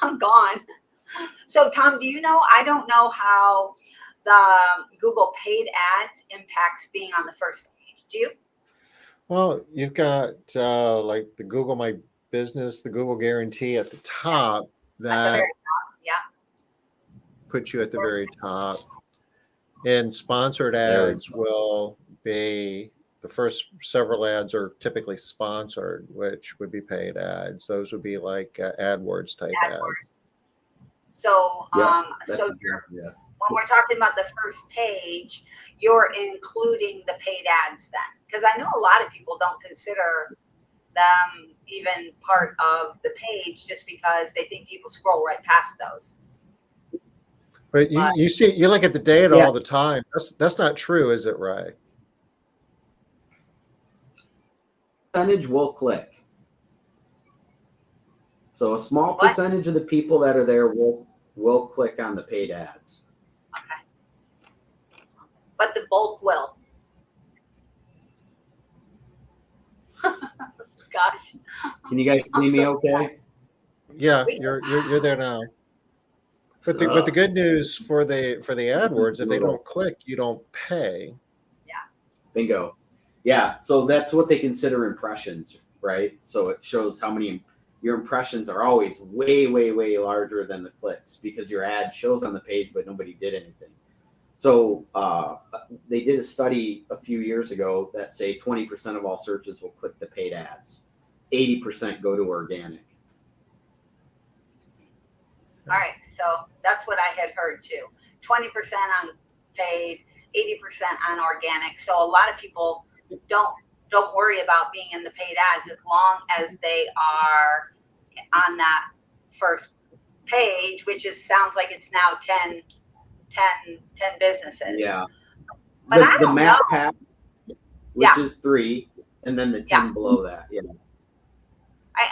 Speaker 3: I'm gone. So, Tom, do you know? I don't know how the Google paid ads impacts being on the first page. Do you?
Speaker 1: Well, you've got like the Google My Business, the Google Guarantee at the top.
Speaker 3: At the
Speaker 1: That
Speaker 3: very top. Yeah.
Speaker 1: puts you at the very top. And sponsored
Speaker 2: There we
Speaker 1: ads will be the first several ads are typically sponsored, which would be paid ads. Those would be like AdWords type ads.
Speaker 3: So,
Speaker 2: Yeah,
Speaker 3: so
Speaker 2: exactly, yeah.
Speaker 3: when we're talking about the first page, you're including the paid ads then, because I know a lot of people don't consider them even part of the page just because they think people scroll right past those.
Speaker 1: But you see, you look at the data
Speaker 2: Yeah.
Speaker 1: all the time. That's not true, is it, Ray?
Speaker 2: Percentage will click. So a small
Speaker 3: What?
Speaker 2: percentage of the people that are there will click on the paid ads.
Speaker 3: Okay. But the bulk will. Gosh.
Speaker 2: Can you guys see me okay?
Speaker 1: Yeah, you're there now. But the good news for the AdWords, if they don't click, you don't pay.
Speaker 3: Yeah.
Speaker 2: Bingo. Yeah. So that's what they consider impressions, right? So it shows how many your impressions are always way, way, way larger than the clicks because your ad shows on the page, but nobody did anything. So they did a study a few years ago that say 20% of all searches will click the paid ads. 80% go to organic.
Speaker 3: All right, so that's what I had heard too. 20% on paid, 80% on organic. So a lot of people don't worry about being in the paid ads as long as they are on that first page, which sounds like it's now 10 businesses.
Speaker 2: Yeah.
Speaker 3: But I
Speaker 2: The
Speaker 3: don't
Speaker 2: map
Speaker 3: know.
Speaker 2: pack, which is 3, and then the 10 below that. Yeah.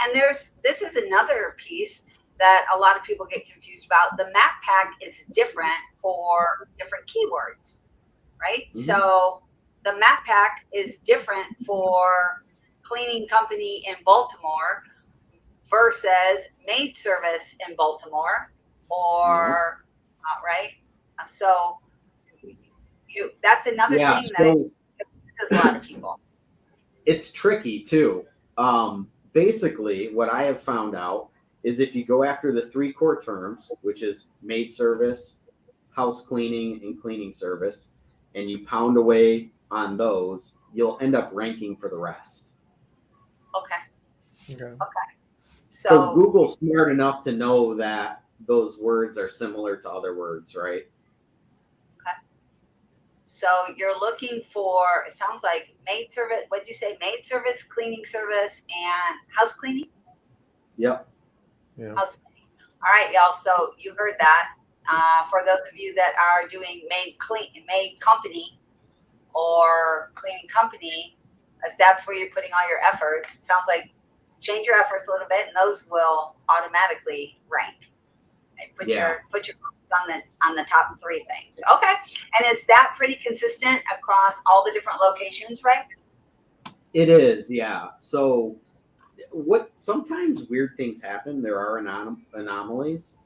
Speaker 3: And this is another piece that a lot of people get confused about. The map pack is different for different keywords, right? Mm-hmm. So the map pack is different for cleaning company in Baltimore versus maid service in Baltimore, or right? So that's another thing that confuses a lot of people.
Speaker 2: It's tricky too. Basically, what I have found out is if you go after the 3 core terms, which is maid service, house cleaning, and cleaning service, and you pound away on those, you'll end up ranking for the rest.
Speaker 3: Okay.
Speaker 2: So Google's smart enough to know that those words are similar to other words, right?
Speaker 3: Okay. So you're looking for, it sounds like maid service, what did you say? Maid service, cleaning service, and house cleaning?
Speaker 2: Yep.
Speaker 1: Yeah.
Speaker 3: House cleaning. All right, y'all. So you heard that. For those of you that are doing maid company or cleaning company, if that's where you're putting all your efforts, it sounds like change your efforts a little bit and those will automatically rank. Right? Put your focus on the top 3 things. Okay. And is that pretty consistent across all the different locations, right?
Speaker 2: It is, yeah. So sometimes weird things happen. There are anomalies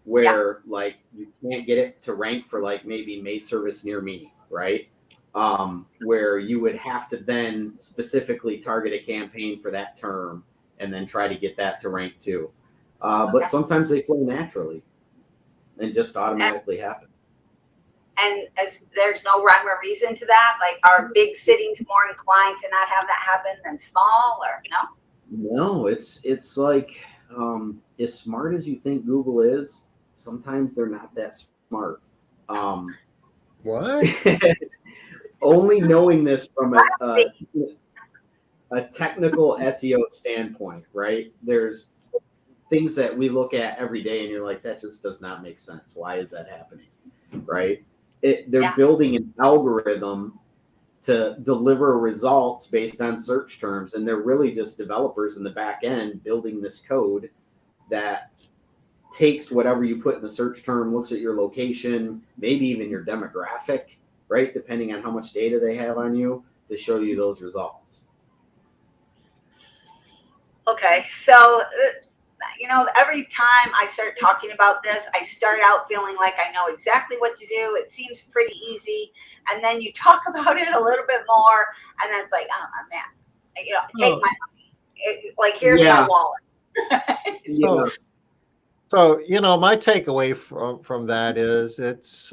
Speaker 2: where like you can't get it to rank for like maybe Maid Service Near Me, right? Where you would have to then specifically target a campaign for that term and then try to get that to rank too. But sometimes they flow naturally and just automatically happen.
Speaker 3: And as there's no rhyme or reason to that, like are big cities more inclined to not have that happen than small, or no?
Speaker 2: No, it's like as smart as you think Google is, sometimes they're not that smart.
Speaker 1: What?
Speaker 2: Only knowing this from a technical SEO standpoint, right? There's things that we look at every day and you're like, that just does not make sense. Why is that happening? Right? They're building an algorithm to deliver results based on search terms. And they're really just developers in the back end building this code that takes whatever you put in the search term, looks at your location, maybe even your demographic, right? Depending on how much data they have on you to show you those results.
Speaker 3: Okay. So, every time I start talking about this, I start out feeling like I know exactly what to do. It seems pretty easy. And then you talk about it a little bit more, and then it's like, oh, man, take my money. Here's my wallet.
Speaker 1: So, my takeaway from that is it's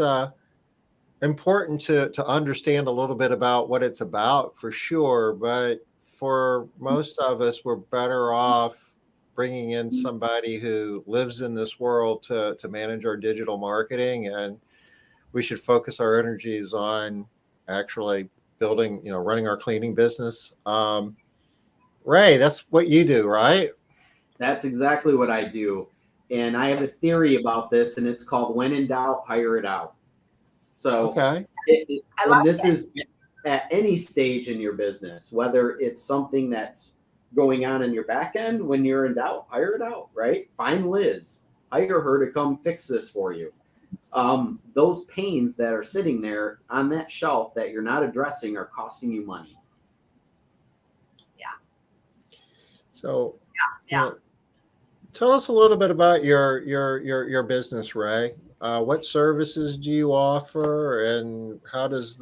Speaker 1: important to understand a little bit about what it's about for sure. But for most of us, we're better off bringing in somebody who lives in this world to manage our digital marketing, and we should focus our energies on actually building, running our cleaning business. Ray, that's what you do, right?
Speaker 2: That's exactly what I do. And I have a theory about this, and it's called when in doubt, hire it out. So this is at any stage in your business, whether it's something that's going on in your back end, when you're in doubt, hire it out, right? Find Liz, hire her to come fix this for you. Those pains that are sitting there on that shelf that you're not addressing are costing you money.
Speaker 3: Yeah.
Speaker 1: So, tell us a little bit about your business, Ray. What services do you offer, and how does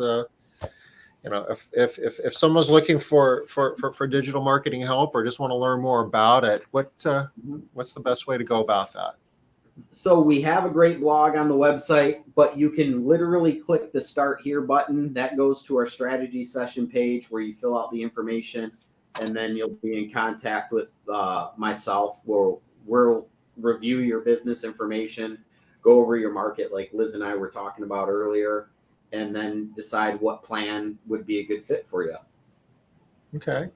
Speaker 1: if someone's looking for digital marketing help or just want to learn more about it, what's the best way to go about that?
Speaker 2: So we have a great blog on the website, but you can literally click the Start Here button. That goes to our strategy session page where you fill out the information, and then you'll be in contact with myself. We'll review your business information, go over your market like Liz and I were talking about earlier, and then decide what plan would be a good fit for you.
Speaker 1: Okay.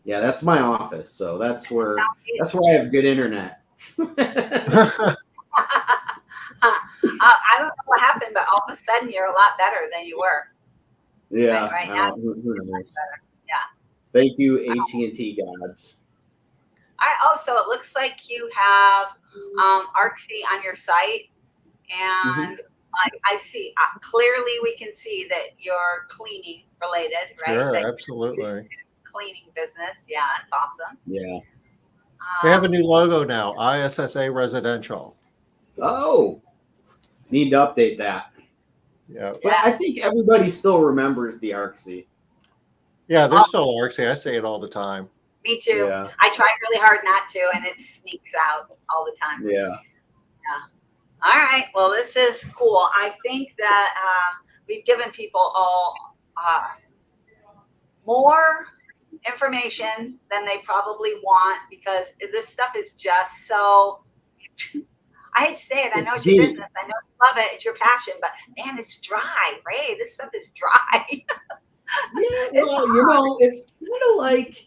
Speaker 2: Yeah, that's my office. So that's where I have good internet.
Speaker 3: I don't know what happened, but all of a sudden you're a lot better than you were.
Speaker 2: Yeah.
Speaker 3: Right now, it's much better. Yeah.
Speaker 2: Thank you, AT&T gods.
Speaker 3: So it looks like you have Arksy on your site, and I see clearly we can see that you're cleaning related, right?
Speaker 1: Sure,
Speaker 3: like
Speaker 1: absolutely.
Speaker 3: Cleaning business. Yeah, it's awesome.
Speaker 2: Yeah.
Speaker 1: They have a new logo now, ISSA Residential.
Speaker 2: Oh, need to update that.
Speaker 1: Yeah.
Speaker 2: But I think everybody still remembers the Arksy.
Speaker 1: Yeah, there's still Arksy. I say it all the time.
Speaker 3: Me too.
Speaker 2: Yeah.
Speaker 3: I try really hard not to, and it sneaks out all the time.
Speaker 2: Yeah.
Speaker 3: Yeah. All right. Well, this is cool. I think that we've given people all more information than they probably want, because this stuff is just so, I hate to say it, I know it's your business, I know you love it, it's your passion, but man, it's dry, Ray. This stuff is dry.
Speaker 2: It's kind of like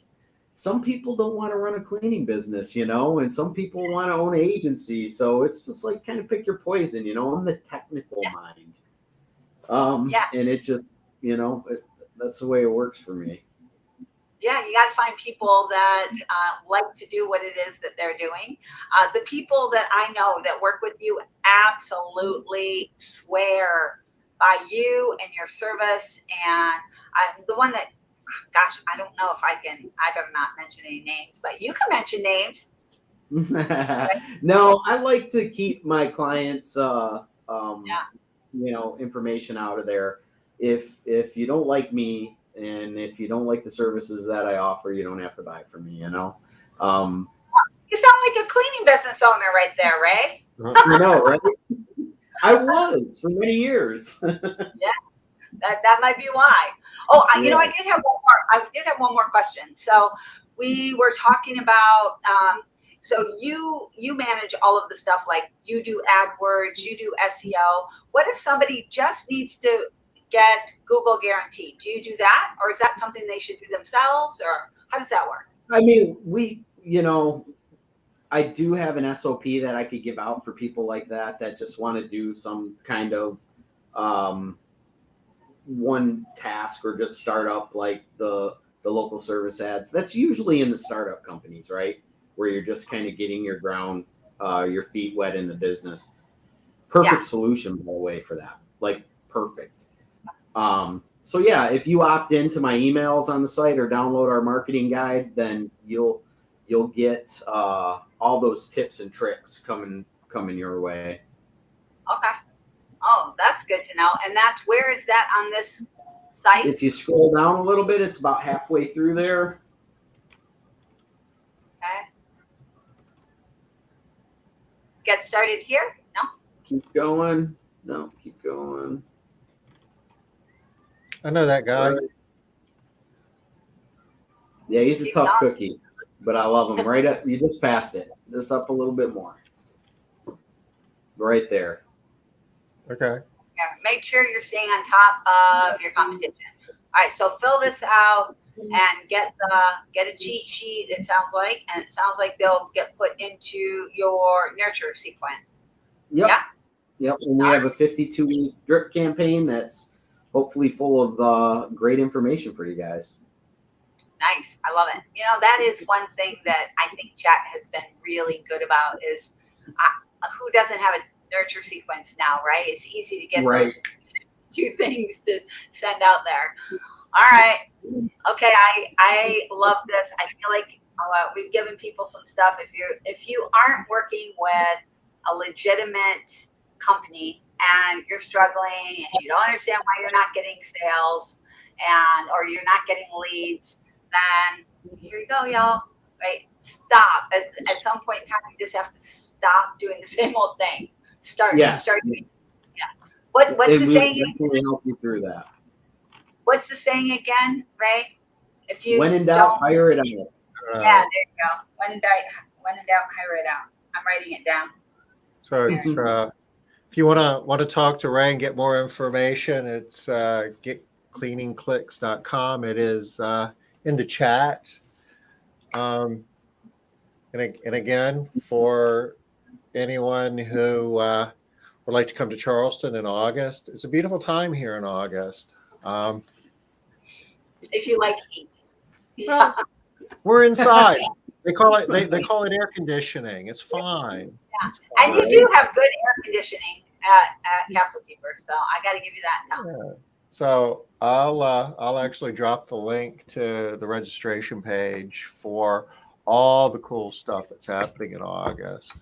Speaker 2: some people don't want to run a cleaning business, and some people want to own an agency. So it's just like kind of pick your poison, I'm the technical mind. And it just, that's the way it works for me.
Speaker 3: Yeah, you got to find people that like to do what it is that they're doing. The people that I know that work with you absolutely swear by you and your service. And the one that, gosh, I don't know if I better not mention any names, but you can mention names.
Speaker 2: No, I like to keep my clients, information out of there. If you don't like me, and if you don't like the services that I offer, you don't have to buy from me,
Speaker 3: You sound like a cleaning business owner right there, Ray.
Speaker 2: I know, right? I was for many years.
Speaker 3: Yeah, that might be why. Oh, I did have one more. I did have one more question. So we were talking about. So you manage all of the stuff, like you do AdWords, you do SEO. What if somebody just needs to get Google guaranteed? Do you do that, or is that something they should do themselves, or how does that work?
Speaker 2: I mean, I do have an SOP that I could give out for people like that just want to do some kind of one task or just start up like the local service ads. That's usually in the startup companies, right? Where you're just kind of getting your feet wet in the business. Perfect solution, by the way, for that. Like perfect. So yeah, if you opt into my emails on the site or download our marketing guide, then you'll get all those tips and tricks coming your way.
Speaker 3: Okay. Oh, that's good to know. And where is that on this site?
Speaker 2: If you scroll down a little bit, it's about halfway through there.
Speaker 3: Okay. Get started here? No?
Speaker 2: Keep going. No, keep going.
Speaker 1: I know that guy.
Speaker 2: Right. Yeah, he's a tough cookie, but I love him. Right up, you just passed it. Just up a little bit more. Right there.
Speaker 1: Okay.
Speaker 3: Yeah, make sure you're staying on top of your competition. All right, so fill this out and get a cheat sheet. It sounds like, and it sounds like they'll get put into your nurture sequence.
Speaker 2: Yep.
Speaker 3: Yeah.
Speaker 2: Yep. And we have a 52-week drip campaign that's hopefully full of great information for you guys.
Speaker 3: Nice. I love it. That is one thing that I think chat has been really good about is who doesn't have a nurture sequence now, right? It's easy to get those two things to send out there. All right. Okay. I love this. I feel like we've given people some stuff. If you aren't working with a legitimate company and you're struggling and you don't understand why you're not getting sales or you're not getting leads, then here you go, y'all. Right? Stop. At some point in time, you just have to stop doing the same old thing. Start. Yeah. What's the saying?
Speaker 2: Definitely help you through that.
Speaker 3: What's the saying again, Ray?
Speaker 2: When in doubt, hire it out.
Speaker 3: Yeah, there you go. When in doubt, hire it out. I'm writing it down.
Speaker 1: So it's if you want to talk to Ray and get more information, it's getcleaningclicks.com. It is in the chat. And again, for anyone who would like to come to Charleston in August, it's a beautiful time here in August.
Speaker 3: If you like heat.
Speaker 1: Well, we're inside. They call it air conditioning. It's fine.
Speaker 3: Yeah.
Speaker 1: It's fine.
Speaker 3: And you do have good air conditioning at Castle Keeper, so I got to give you that.
Speaker 1: Yeah. So I'll actually drop the link to the registration page for all the cool stuff that's happening in August.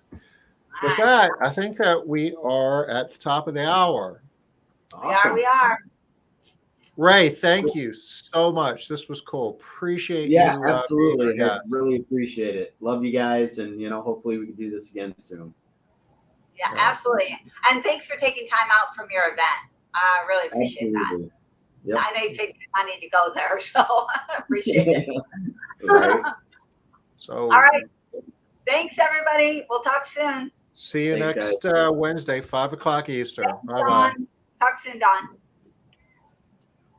Speaker 1: With that, I think that we are at the top of the hour.
Speaker 2: Awesome.
Speaker 3: We are.
Speaker 1: Ray, thank you so much. This was cool. Appreciate you.
Speaker 2: Yeah, absolutely. I really appreciate it. Love you guys, and hopefully we can do this again soon.
Speaker 3: Yeah, absolutely. And thanks for taking time out from your event. I really appreciate that. Yep. I know you paid money to go there, so I appreciate it.
Speaker 2: Right.
Speaker 1: So,
Speaker 3: all right. Thanks, everybody. We'll talk soon.
Speaker 1: See you next Wednesday, 5 o'clock Eastern.
Speaker 3: Thanks,
Speaker 1: Bye-bye.
Speaker 3: Don. Talk soon, Don.